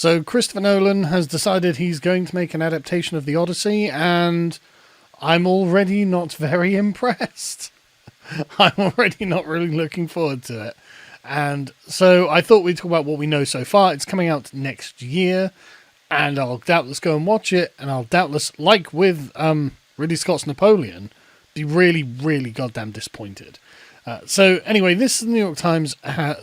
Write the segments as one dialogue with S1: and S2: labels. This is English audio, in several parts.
S1: So Christopher Nolan has decided he's going to make an adaptation of the Odyssey, and I'm already not very impressed. I'm already not really looking forward to it. And so I thought we'd talk about what we know so far. It's coming out next year, and I'll doubtless go and watch it, and I'll doubtless, like with Ridley Scott's Napoleon, be really, really goddamn disappointed. So anyway, this is the New York Times.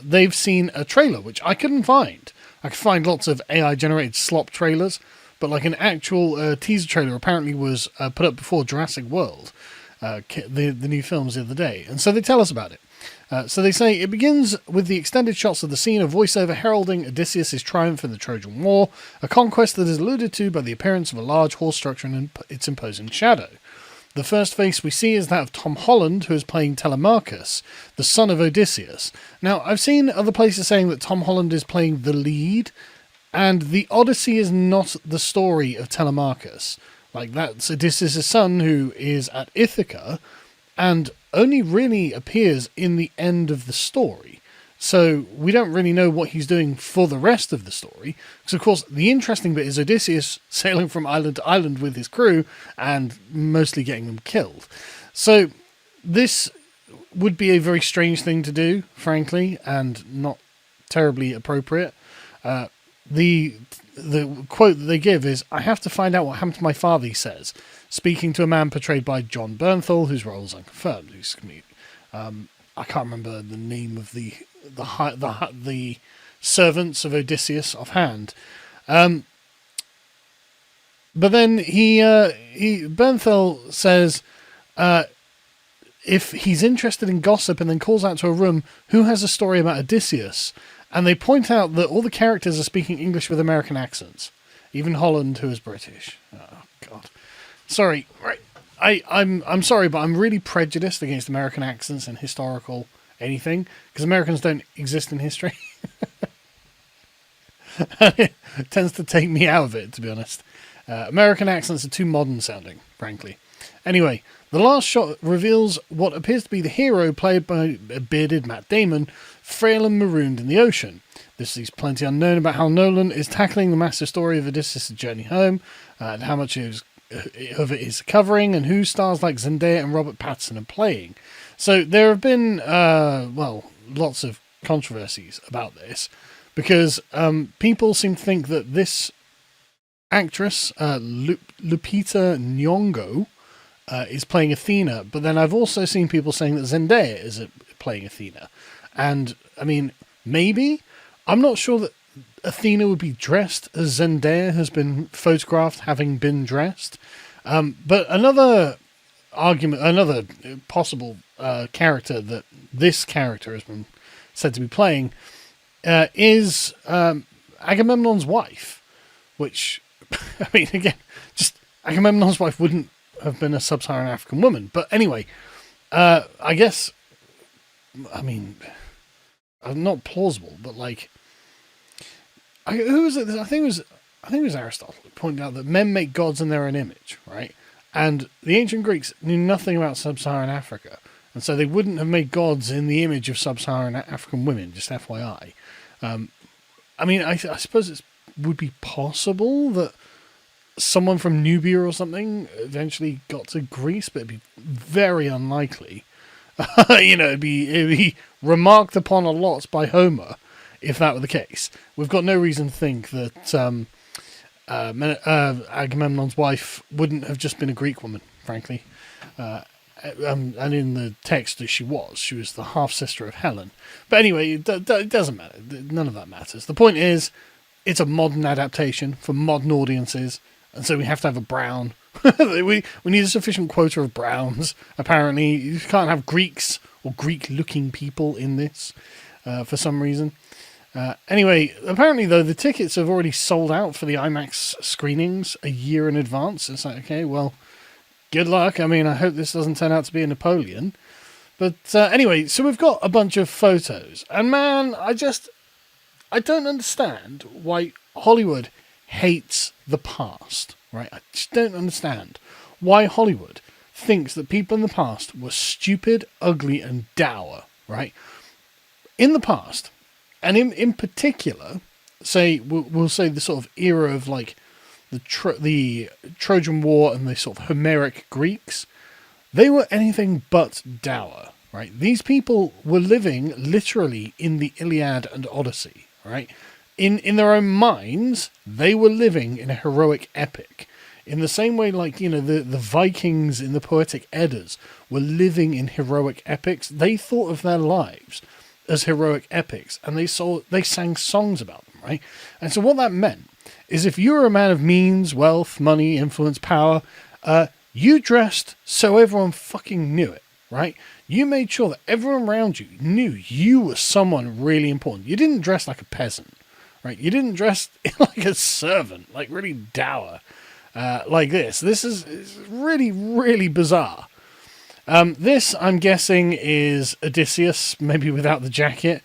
S1: They've seen a trailer, which I couldn't find. I could find lots of AI-generated slop trailers, but like an actual teaser trailer apparently was put up before Jurassic World, the new films the other day. And so they tell us about it. So they say, it begins with the extended shots of the scene, a voiceover heralding Odysseus' triumph in the Trojan War, a conquest that is alluded to by the appearance of a large horse structure and its imposing shadow. The first face we see is that of Tom Holland, who is playing Telemachus, the son of Odysseus. Now, I've seen other places saying that Tom Holland is playing the lead, and the Odyssey is not the story of Telemachus. Like, that's Odysseus' son, who is at Ithaca, and only really appears in the end of the story. So we don't really know what he's doing for the rest of the story. Because, of course, the interesting bit is Odysseus sailing from island to island with his crew and mostly getting them killed. So this would be a very strange thing to do, frankly, and not terribly appropriate. The quote that they give is, "I have to find out what happened to my father," he says, speaking to a man portrayed by John Bernthal, whose role is unconfirmed. I can't remember the name of the servants of Odysseus offhand. But then Bernthal says, if he's interested in gossip, and then calls out to a room, who has a story about Odysseus? And they point out that all the characters are speaking English with American accents. Even Holland, who is British. Oh, God. Sorry. Right. I'm sorry, but I'm really prejudiced against American accents and historical anything, because Americans don't exist in history. It tends to take me out of it, to be honest. American accents are too modern sounding, frankly. Anyway, the last shot reveals what appears to be the hero, played by a bearded Matt Damon, frail and marooned in the ocean. This leaves plenty unknown about how Nolan is tackling the massive story of Odysseus' journey home, and how much of it is covering, and who stars like Zendaya and Robert Pattinson are playing. So there have been, lots of controversies about this, because people seem to think that this actress, Lupita Nyong'o, is playing Athena, but then I've also seen people saying that Zendaya is playing Athena. And, I mean, maybe. I'm not sure that Athena would be dressed as Zendaya has been photographed having been dressed. But another possible character that this character has been said to be playing is Agamemnon's wife, which, I mean, again, just Agamemnon's wife wouldn't have been a sub-Saharan African woman. But anyway, I guess, I mean, not plausible, but like, who was it? I think it was Aristotle who pointed out that men make gods in their own image, right? And the ancient Greeks knew nothing about sub-Saharan Africa, and so they wouldn't have made gods in the image of sub-Saharan African women, just FYI. I mean, I suppose it would be possible that someone from Nubia or something eventually got to Greece, but it'd be very unlikely. It'd be remarked upon a lot by Homer if that were the case. We've got no reason to think that Agamemnon's wife wouldn't have just been a Greek woman, frankly. And in the text, she was the half-sister of Helen. But anyway, it doesn't matter. None of that matters. The point is, it's a modern adaptation for modern audiences, and so we have to have a brown. we need a sufficient quota of browns, apparently. You can't have Greeks or Greek-looking people in this for some reason. Anyway, apparently, though, the tickets have already sold out for the IMAX screenings a year in advance. It's like, okay, well, good luck. I mean, I hope this doesn't turn out to be a Napoleon. But anyway, so we've got a bunch of photos. And man, I don't understand why Hollywood hates the past, right? I just don't understand why Hollywood thinks that people in the past were stupid, ugly, and dour, right? In the past, and in particular, say we'll say the sort of era of like the Trojan War and the sort of Homeric Greeks, they were anything but dour, right? These people were living literally in the Iliad and Odyssey, right? In their own minds, they were living in a heroic epic. In the same way, like, the Vikings in the Poetic Eddas were living in heroic epics, they thought of their lives as heroic epics, and they sang songs about them, right? And so what that meant is if you were a man of means, wealth, money, influence, power, you dressed so everyone fucking knew it, right? You made sure that everyone around you knew you were someone really important. You didn't dress like a peasant, right? You didn't dress like a servant, like really dour, like this. This is really, really bizarre. This, I'm guessing, is Odysseus, maybe without the jacket,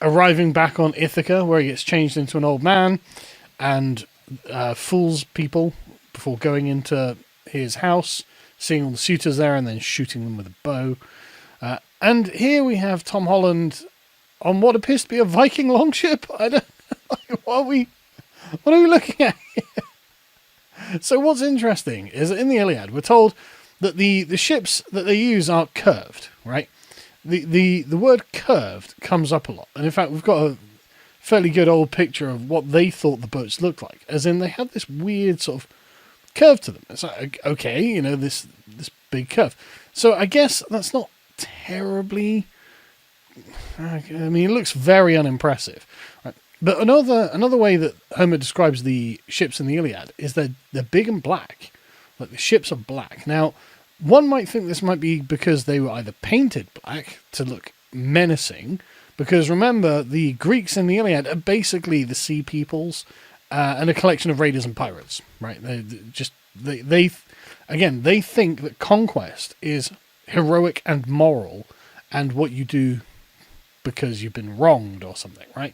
S1: arriving back on Ithaca, where he gets changed into an old man and fools people before going into his house, seeing all the suitors there and then shooting them with a bow. And here we have Tom Holland on what appears to be a Viking longship. I don't what are we looking at here? So what's interesting is that in the Iliad, we're told that the ships that they use are curved, right? The word curved comes up a lot. And in fact, we've got a fairly good old picture of what they thought the boats looked like, as in they had this weird sort of curve to them. It's like, okay, this big curve. So I guess that's not terribly... I mean, it looks very unimpressive. Right? But another way that Homer describes the ships in the Iliad is they're big and black. Like, the ships are black. Now, one might think this might be because they were either painted black to look menacing, because remember, the Greeks in the Iliad are basically the sea peoples and a collection of raiders and pirates, right? They think that conquest is heroic and moral and what you do because you've been wronged or something, right?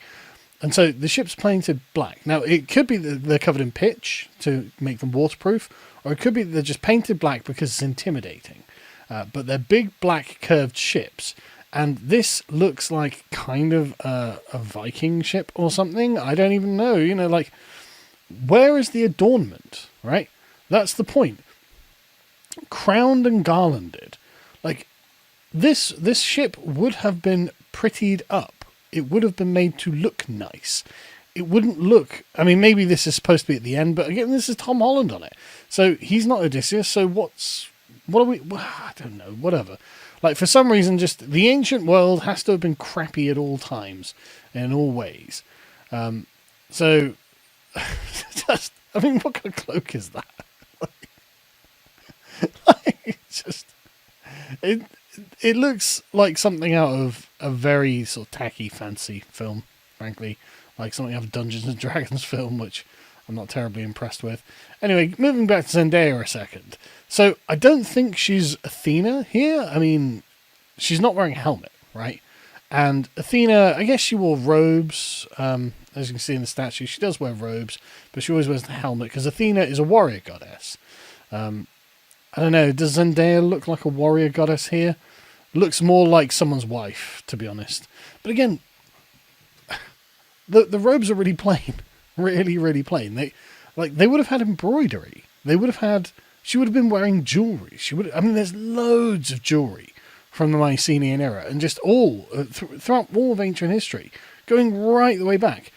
S1: And so the ship's painted black. Now, it could be that they're covered in pitch to make them waterproof, or it could be that they're just painted black because it's intimidating. But they're big, black, curved ships. And this looks like kind of a Viking ship or something. I don't even know. Like, where is the adornment, right? That's the point. Crowned and garlanded. Like, this ship would have been prettied up. It would have been made to look nice. It wouldn't look... I mean, maybe this is supposed to be at the end, but again, this is Tom Holland on it. So he's not Odysseus, so what are we... I don't know, whatever. Like, for some reason, just the ancient world has to have been crappy at all times, in all ways. So, just... I mean, what kind of cloak is that? It looks like something out of a very sort of tacky fantasy film, frankly. Like something out of a Dungeons and Dragons film, which I'm not terribly impressed with. Anyway, moving back to Zendaya a second. So I don't think she's Athena here. I mean, she's not wearing a helmet, right? And Athena, I guess she wore robes. As you can see in the statue, she does wear robes, but she always wears the helmet because Athena is a warrior goddess. I don't know, does Zendaya look like a warrior goddess here? Looks more like someone's wife, to be honest. But again, the robes are really plain. Really, really plain. They would have had embroidery. She would have been wearing jewelry. There's loads of jewelry from the Mycenaean era, and just all, throughout all of ancient history, going right the way back.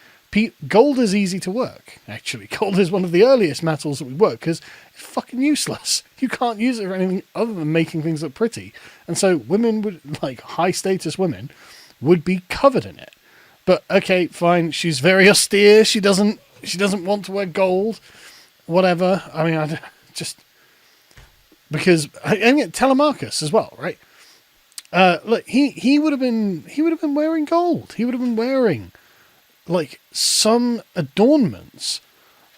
S1: Gold is easy to work, actually. Gold is one of the earliest metals that we work, because it's fucking useless. You can't use it for anything other than making things look pretty. And so women would, like high-status women, would be covered in it. But, okay, fine, she's very austere, she doesn't want to wear gold, whatever. I mean, and yet Telemachus as well, right? Look, he would have been wearing gold. He would have been wearing like some adornments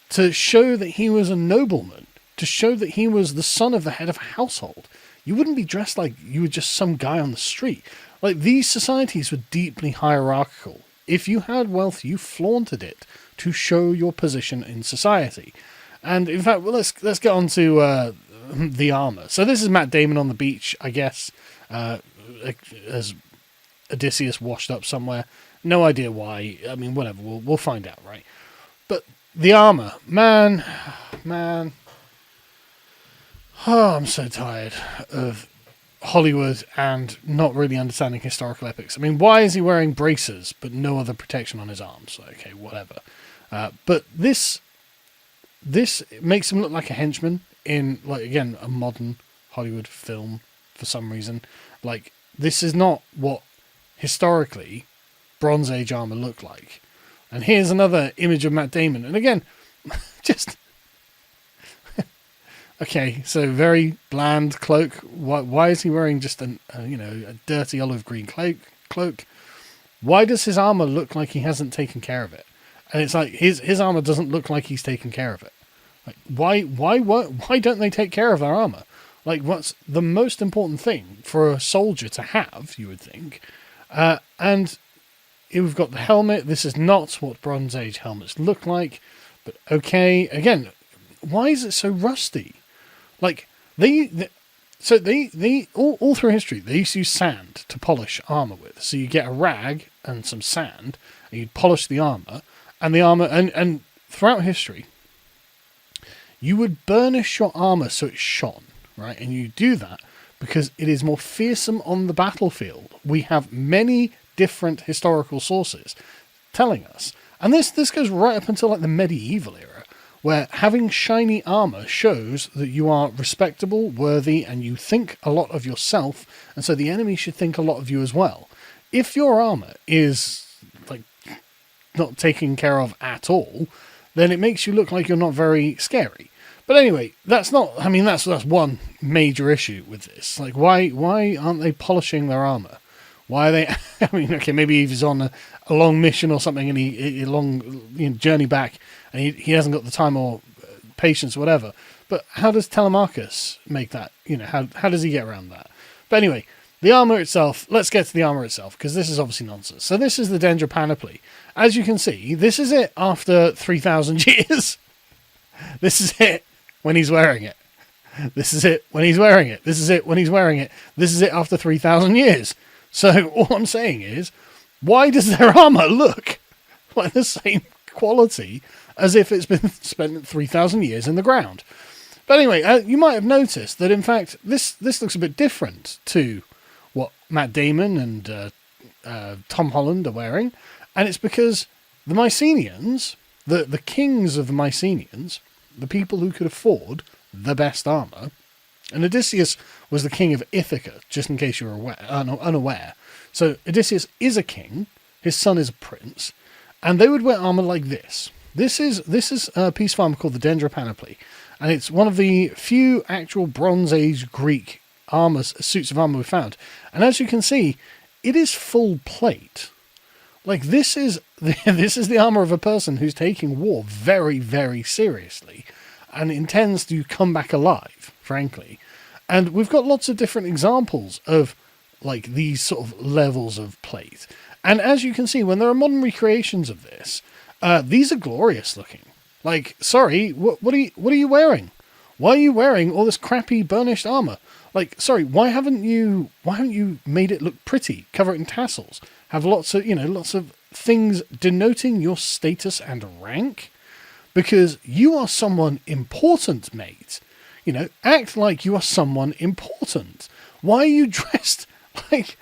S1: to show that he was a nobleman, to show that he was the son of the head of a household. You wouldn't be dressed like you were just some guy on the street. Like, these societies were deeply hierarchical. If you had wealth, you flaunted it to show your position in society. And in fact, let's get on to the armor. So this is Matt Damon on the beach, I guess, as Odysseus washed up somewhere. No idea why. I mean, whatever. We'll find out, right? But the armor, man. Oh, I'm so tired of Hollywood and not really understanding historical epics. I mean, why is he wearing braces but no other protection on his arms? Okay, whatever. But this makes him look like a henchman in, like, again, a modern Hollywood film for some reason. Like, this is not what historically Bronze Age armor looked like. And here's another image of Matt Damon. And again, just... okay, so very bland cloak. Why is he wearing just a dirty olive green cloak? Why does his armor look like he hasn't taken care of it? And it's like his armor doesn't look like he's taken care of it. Like why don't they take care of their armor? Like, what's the most important thing for a soldier to have, you would think? And we've got the helmet. This is not what Bronze Age helmets look like. But okay, again, why is it so rusty? Like, they all through history, they used to use sand to polish armor with. So you get a rag and some sand, and you'd polish the armor, and throughout history, you would burnish your armor so it shone, right? And you do that because it is more fearsome on the battlefield. We have many different historical sources telling us, and this goes right up until like the medieval era, where having shiny armor shows that you are respectable, worthy, and you think a lot of yourself, and so the enemy should think a lot of you as well. If your armor is like not taken care of at all, then it makes you look like you're not very scary. But anyway, that's one major issue with this. Like, why aren't they polishing their armor? Why are they? I mean, okay, maybe if he's on a long mission or something, and a long journey back, and he hasn't got the time or patience or whatever. But how does Telemachus make that? How does he get around that? But anyway, the armor itself. Let's get to the armor itself, because this is obviously nonsense. So this is the Dendra panoply. As you can see, this is it after 3,000 years. This is it when he's wearing it. This is it when he's wearing it. This is it when he's wearing it. This is it after 3,000 years. So all I'm saying is, why does their armor look like the same quality as if it's been spent 3,000 years in the ground? But anyway, you might have noticed that, in fact, this looks a bit different to what Matt Damon and Tom Holland are wearing. And it's because the Mycenaeans, the kings of the Mycenaeans, the people who could afford the best armor, and Odysseus was the king of Ithaca, just in case you're unaware. So Odysseus is a king, his son is a prince, and they would wear armor like this. This is a piece of armor called the Dendra panoply, and it's one of the few actual Bronze Age Greek suits of armor we found. And as you can see, it is full plate. Like, this is the armor of a person who's taking war very, very seriously and intends to come back alive, frankly. And we've got lots of different examples of, like, these sort of levels of plate. And as you can see, when there are modern recreations of this, these are glorious looking. Like, sorry, what are you wearing? Why are you wearing all this crappy burnished armor? Like, sorry, why haven't you made it look pretty? Cover it in tassels. Have lots of things denoting your status and rank, because you are someone important, mate. Act like you are someone important. Why are you dressed like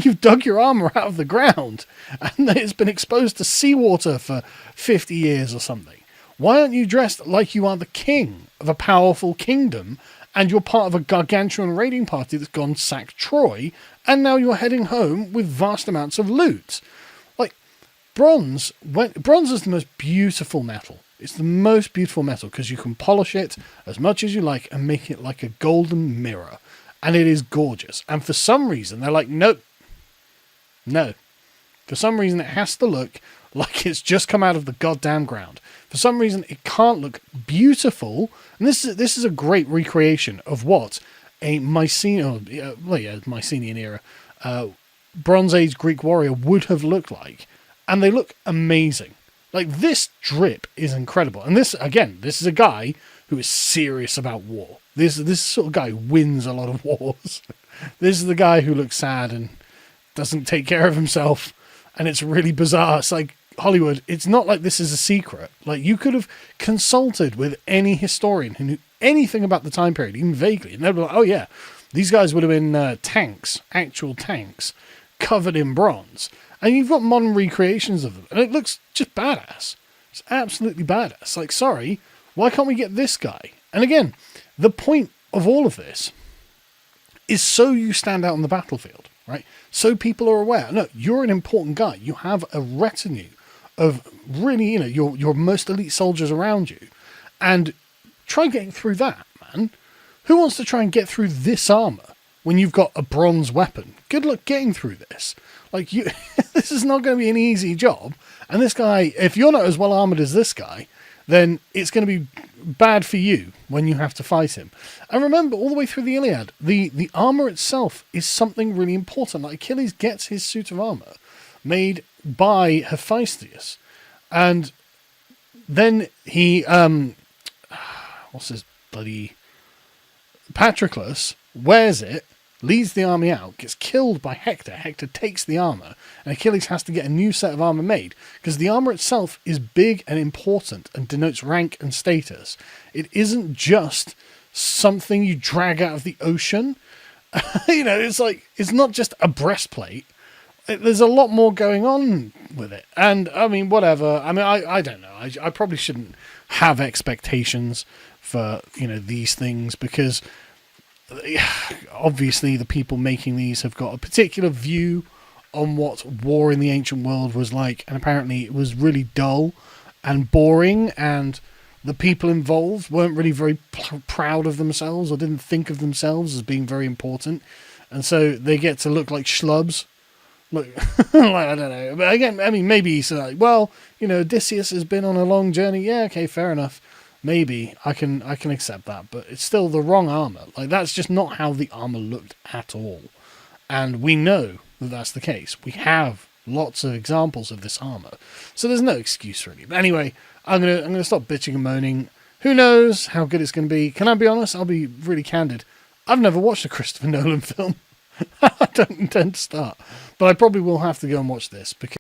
S1: you've dug your armor out of the ground and that it's been exposed to seawater for 50 years or something? Why aren't you dressed like you are the king of a powerful kingdom and you're part of a gargantuan raiding party that's gone sack Troy, and now you're heading home with vast amounts of loot? Like, bronze is the most beautiful metal. It's the most beautiful metal because you can polish it as much as you like and make it like a golden mirror. And it is gorgeous. And for some reason, they're like, nope. No. For some reason, it has to look like it's just come out of the goddamn ground. For some reason, it can't look beautiful. And this is a great recreation of what a Mycenaean era Bronze Age Greek warrior would have looked like. And they look amazing. Like, this drip is incredible. And this is a guy who is serious about war. This sort of guy wins a lot of wars. This is the guy who looks sad and doesn't take care of himself and it's really bizarre. It's like, Hollywood, it's not like this is a secret. Like, you could have consulted with any historian who knew anything about the time period, even vaguely, and they'd be like, oh yeah, these guys would have been tanks, actual tanks, covered in bronze. And you've got modern recreations of them, and it looks just badass. It's absolutely badass. Like, sorry, why can't we get this guy? And again, the point of all of this is so you stand out on the battlefield, right? So people are aware, no, you're an important guy. You have a retinue of really, your most elite soldiers around you. And try getting through that, man. Who wants to try and get through this armor when you've got a bronze weapon? Good luck getting through this. Like, this is not going to be an easy job. And this guy, if you're not as well armored as this guy, then it's going to be bad for you when you have to fight him. And remember, all the way through the Iliad, the armor itself is something really important. Like, Achilles gets his suit of armor made by Hephaestus, and then he, what's his bloody, Patroclus wears it, leads the army out, gets killed by Hector. Hector takes the armor, and Achilles has to get a new set of armor made, because the armor itself is big and important and denotes rank and status. It isn't just something you drag out of the ocean. It's like, it's not just a breastplate. There's a lot more going on with it. And, I mean, whatever. I mean, I don't know. I probably shouldn't have expectations for, these things, because obviously the people making these have got a particular view on what war in the ancient world was like, and apparently it was really dull and boring, and the people involved weren't really very proud of themselves or didn't think of themselves as being very important, and so they get to look like schlubs. Look, I don't know. But again, I mean, maybe he's like, well, Odysseus has been on a long journey. Yeah, okay, fair enough. Maybe I can accept that, but it's still the wrong armor. Like, that's just not how the armor looked at all. And we know that that's the case. We have lots of examples of this armor, so there's no excuse really. But anyway, I'm gonna stop bitching and moaning. Who knows how good it's gonna be? Can I be honest? I'll be really candid. I've never watched a Christopher Nolan film. I don't intend to start, but I probably will have to go and watch this because